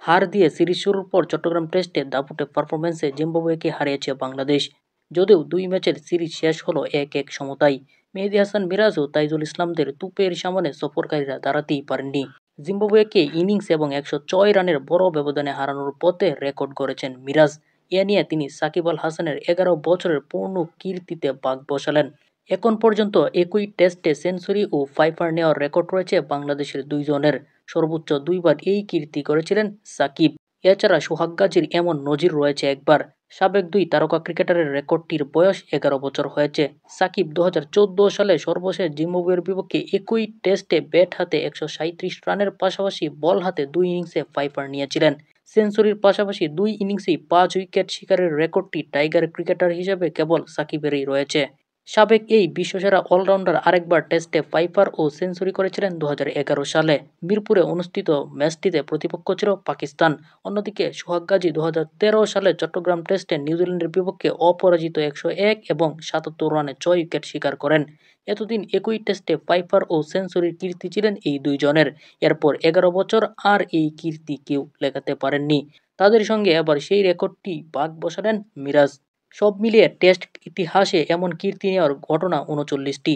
হার দিয়ে সিরিজ শুরুর পর চট্টগ্রাম টেস্টে দাপুটে পারফরম্যান্সে জিম্বাবুয়েকে হারিয়েছে বাংলাদেশ। যদিও ২ ম্যাচের সিরিজ শেষ হলো ১-১ সমতায়। মেহেদী হাসান মিরাজ ও তাইজুল ইসলামদের তুপের সামনে সফরকারীরা দাঁড়াতেই পারেননি। জিম্বাবুয়েকে ইনিংস এবং ১০৬ রানের বড় ব্যবধানে হারানোর পথে রেকর্ড গড়েছেন মিরাজ। এ নিয়ে তিনি সাকিব আল হাসানের ১১ বছরের পূর্ণ কীর্তিতে বাঘ বসালেন। এখন পর্যন্ত একই টেস্টে সেঞ্চুরি ও ফাইফার নেওয়ার রেকর্ড রয়েছে বাংলাদেশের দুইজনের। সর্বোচ্চ দুইবার এই কীর্তি করেছিলেন সাকিব। এছাড়া সোহাগ গাজীর এমন নজির রয়েছে একবার। সাবেক দুই তারকা ক্রিকেটারের রেকর্ডটির বয়স ১১ বছর হয়েছে। সাকিব ২০১৪ সালে সর্বশেষ জিম্বাবুয়ের বিপক্ষে একই টেস্টে ব্যাট হাতে ১৩৭ রানের পাশাপাশি বল হাতে ২ ইনিংসে ফাইফার নিয়েছিলেন। সেঞ্চুরির পাশাপাশি ২ ইনিংসেই ৫ উইকেট শিকারের রেকর্ডটি টাইগার ক্রিকেটার হিসেবে কেবল সাকিবেরই রয়েছে। সাবেক এই বিশ্বসেরা অলরাউন্ডার আরেকবার টেস্টে ফাইফার ও সেঞ্চুরি করেছিলেন ২০১১ সালে। মিরপুরে অনুষ্ঠিত ম্যাচটিতে প্রতিপক্ষ ছিল পাকিস্তান। অন্যদিকে সোহাগ গাজী ২০১৩ সালে চট্টগ্রাম টেস্টে নিউজিল্যান্ডের বিপক্ষে অপরাজিত ১০১ এবং ৭৭ রানে ৬ উইকেট শিকার করেন। এতদিন একই টেস্টে ফাইফার ও সেঞ্চুরির কীর্তি ছিলেন এই দুইজনের। এরপর ১১ বছর আর এই কীর্তি কেউ লেখাতে পারেননি। তাদের সঙ্গে এবার সেই রেকর্ডটি ভাগ বসালেন মিরাজ। সব মিলিয়ে টেস্ট ইতিহাসে এমন কীর্তি নেওয়ার ঘটনা ৩৯টি।